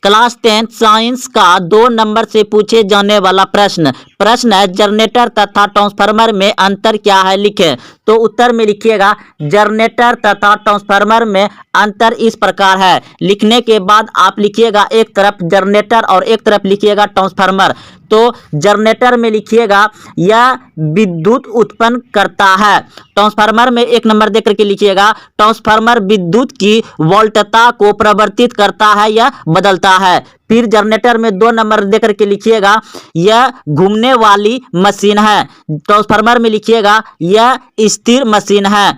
Class 10 science का 2 number से पूछे जाने वाला प्रश्न है जनरेटर तथा ट्रांसफार्मर में अंतर क्या है लिखें। तो उत्तर में लिखिएगा जनरेटर तथा ट्रांसफार्मर में अंतर इस प्रकार है। लिखने के बाद आप लिखिएगा एक तरफ जनरेटर और एक तरफ लिखिएगा ट्रांसफार्मर। तो जनरेटर में लिखिएगा यह विद्युत उत्पन्न करता है। ट्रांसफार्मर में 1 नंबर देकर के लिखिएगा ट्रांसफार्मर विद्युत की वोल्टता को परिवर्तित करता है या बदलता है। फिर जनरेटर में 2 नंबर देकर के लिखिएगा यह घूमने वाली मशीन है। ट्रांसफार्मर में लिखिएगा यह स्थिर मशीन है।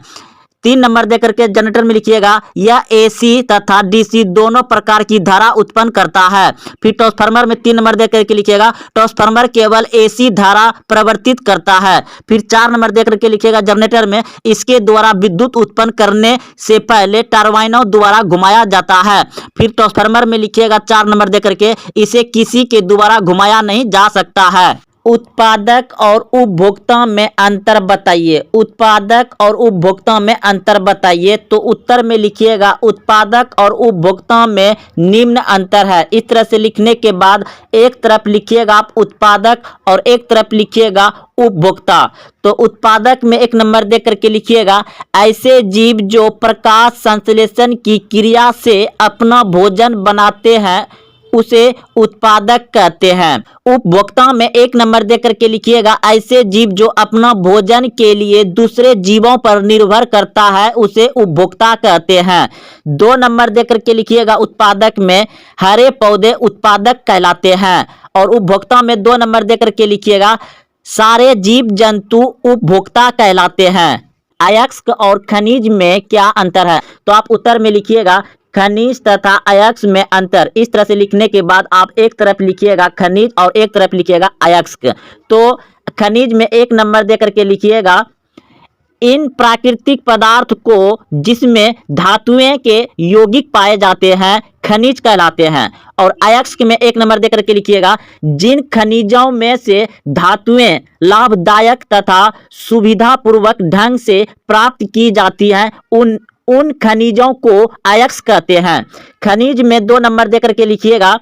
3 नंबर देकर के जनरेटर में लिखिएगा यह एसी तथा डीसी दोनों प्रकार की धारा उत्पन्न करता है। फिर ट्रांसफार्मर में 3 नंबर देकर के लिखिएगा ट्रांसफार्मर केवल एसी धारा परिवर्तित करता है। फिर 4 नंबर देकर के लिखिएगा जनरेटर में इसके द्वारा विद्युत उत्पन्न करने से पहले टरबाइनों द्वारा घुमाया जाता है। फिर ट्रांसफार्मर में लिखिएगा 4 नंबर देकर के इसे किसी के द्वारा घुमाया नहीं जा सकता है। उत्पादक और उपभोक्ता में अंतर बताइए। उत्पादक और उपभोक्ता में अंतर बताइए। तो उत्तर में लिखिएगा उत्पादक और उपभोक्ता में निम्न अंतर है। इस तरह से लिखने के बाद एक तरफ लिखिएगा आप उत्पादक और एक तरफ लिखिएगा उपभोक्ता। तो उत्पादक में 1 नंबर दे करके लिखिएगा ऐसे जीव जो प्रकाश संश्लेषण की क्रिया से अपना भोजन बनाते हैं उसे उत्पादक कहते हैं। उपभोक्ता में 1 नंबर देकर के लिखिएगा ऐसे जीव जो अपना भोजन के लिए दूसरे जीवों पर निर्भर करता है उसे उपभोक्ता कहते हैं। 2 नंबर देकर के लिखिएगा उत्पादक में हरे पौधे उत्पादक कहलाते हैं। और उपभोक्ता में 2 नंबर देकर के लिखिएगा सारे जीव जंतु उपभोक्ता कहलाते हैं। अयस्क और खनिज में क्या अंतर है। तो आप उत्तर में लिखिएगा खनिज तथा अयस्क में अंतर। इस तरह से लिखने के बाद आप एक तरफ लिखिएगा खनिज और एक तरफ लिखिएगा अयस्क। तो खनिज में 1 नंबर देकर के लिखिएगा इन प्राकृतिक पदार्थ को जिसमें धातुएं के यौगिक पाए जाते हैं खनिज कहलाते हैं। और अयस्क में 1 नंबर देकर के लिखिएगा जिन खनिजों में से धातुएं लाभदायक तथा सुविधापूर्वक ढंग से प्राप्त की जाती हैं उन खनिजों को अयस्क कहते हैं। खनिज में 2 नंबर देकर के लिखिएगा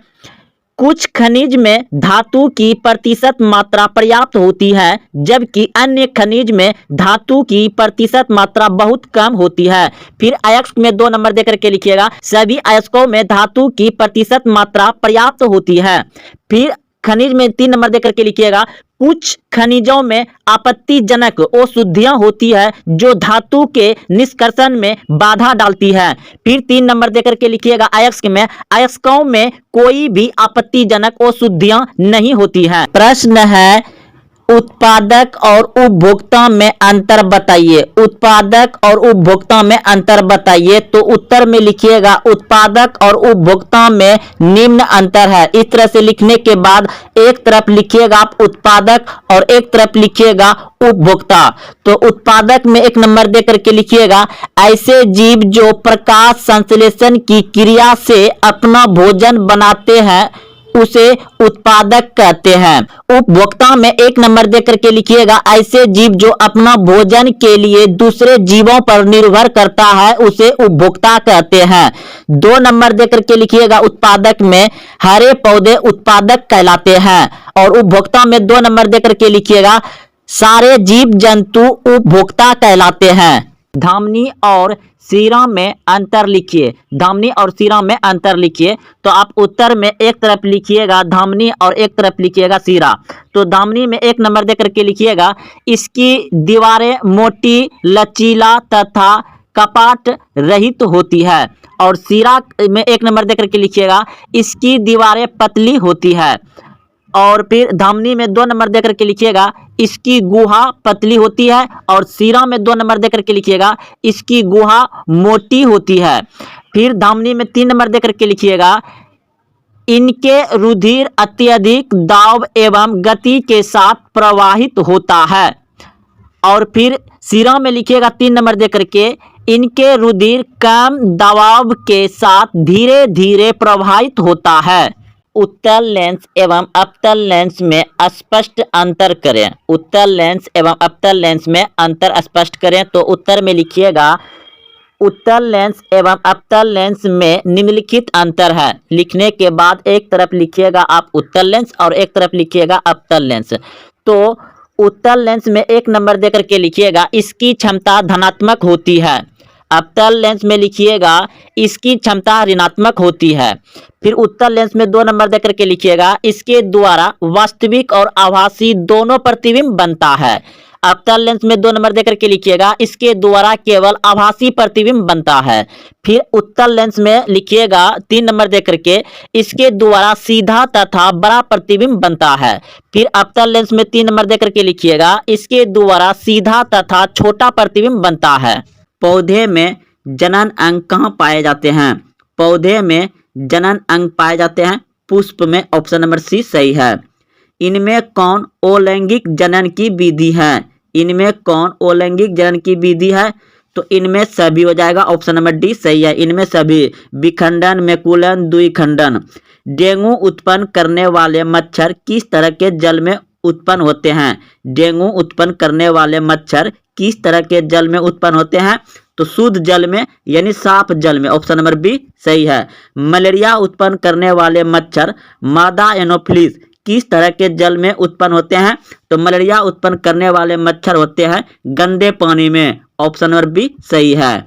कुछ खनिज में धातु की प्रतिशत मात्रा पर्याप्त होती है जबकि अन्य खनिज में धातु की प्रतिशत मात्रा बहुत कम होती है। फिर अयस्क में 2 नंबर देकर के लिखिएगा सभी अयस्कों में धातु की प्रतिशत मात्रा पर्याप्त होती है। फिर खनिज में 3 नंबर देकर के लिखिएगा कुछ खनिजों में आपत्तिजनक अशुद्धियां होती है जो धातु के निष्कर्षण में बाधा डालती है। फिर 3 नंबर देकर के लिखिएगा अयस्क में अयस्कों में कोई भी आपत्तिजनक अशुद्धियां नहीं होती हैं। प्रश्न है उत्पादक और उपभोक्ता में अंतर बताइए। उत्पादक और उपभोक्ता में अंतर बताइए। तो उत्तर में लिखिएगा उत्पादक और उपभोक्ता में निम्न अंतर है। इस तरह से लिखने के बाद एक तरफ लिखिएगा आप उत्पादक और एक तरफ लिखिएगा उपभोक्ता। तो उत्पादक में 1 नंबर देकर के लिखिएगा ऐसे जीव जो प्रकाश संश्लेषण की क्रिया से अपना भोजन बनाते हैं उसे उत्पादक कहते हैं। उपभोक्ता में 1 नंबर देकर के लिखिएगा ऐसे जीव जो अपना भोजन के लिए दूसरे जीवों पर निर्भर करता है उसे उपभोक्ता कहते हैं। 2 नंबर देकर के लिखिएगा उत्पादक में हरे पौधे उत्पादक कहलाते हैं। और उपभोक्ता में 2 नंबर देकर के लिखिएगा सारे जीव जंतु उपभोक्ता कहलाते हैं। धामनी और सीरा में अंतर लिखिए। धामनी और सीरा में अंतर लिखिए। तो आप उत्तर में एक तरफ लिखिएगा धामनी और एक तरफ लिखिएगा सीरा। तो धामनी में 1 नंबर देकर के लिखिएगा इसकी दीवारें मोटी लचीला तथा कपाट रहित होती है। और सीरा में 1 नंबर देकर के लिखिएगा इसकी दीवारें पतली होती है। और फिर धामनी में 2 नंबर देकर के लिखिएगा इसकी गुहा पतली होती है। और सीरा में 2 नंबर देकर के लिखिएगा इसकी गुहा मोटी होती है। फिर धामनी में 3 नंबर देकर के लिखिएगा इनके रुधिर अत्यधिक दाब एवं गति के साथ प्रवाहित होता है। और फिर सीरा में लिखिएगा 3 नंबर देकर के इनके रुधिर कम दबाव के साथ धीरे धीरे प्रवाहित होता है। उत्तल लेंस एवं अवतल लेंस में स्पष्ट अंतर करें। उत्तल लेंस एवं अवतल लेंस में अंतर स्पष्ट करें। तो उत्तर में लिखिएगा उत्तल लेंस एवं अवतल लेंस में निम्नलिखित अंतर है। लिखने के बाद एक तरफ लिखिएगा आप उत्तल लेंस और एक तरफ लिखिएगा अवतल लेंस। तो उत्तल लेंस में 1 नंबर देकर के लिखिएगा इसकी क्षमता धनात्मक होती है। अवतल लेंस में लिखिएगा इसकी क्षमता ऋणात्मक होती है। फिर उत्तल लेंस में 2 नंबर देकर के लिखिएगा इसके द्वारा वास्तविक और आभासी दोनों प्रतिबिंब बनता है। अवतल लेंस में 2 नंबर देकर के लिखिएगा इसके द्वारा केवल आभासी प्रतिबिंब बनता है। फिर उत्तल लेंस में लिखिएगा 3 नंबर देकर के इसके द्वारा सीधा तथा बड़ा प्रतिबिंब बनता है। फिर अवतल लेंस में 3 नंबर देकर के लिखिएगा इसके द्वारा सीधा तथा छोटा प्रतिबिंब बनता है। पौधे में जनन अंग कहाँ पाए जाते हैं? पौधे में जनन अंग पाए जाते हैं पुष्प में। ऑप्शन नंबर सी सही है। इनमें कौन अलैंगिक जनन की विधि है? इनमें कौन अलैंगिक जनन की विधि है? तो इनमें सभी हो जाएगा। ऑप्शन नंबर डी सही है। इनमें सभी विखंडन, मैकुलन, द्विखंडन। डेंगू उत्पन्न करने वाले मच्छर किस तरह के जल में उत्पन्न होते हैं? डेंगू उत्पन्न करने वाले मच्छर किस तरह के जल में उत्पन्न होते हैं? तो शुद्ध जल में यानी साफ जल में। ऑप्शन नंबर बी सही है। मलेरिया उत्पन्न करने वाले मच्छर मादा एनोफिलिस किस तरह के जल में उत्पन्न होते हैं? तो मलेरिया उत्पन्न करने वाले मच्छर होते हैं गंदे पानी में। ऑप्शन नंबर बी सही है।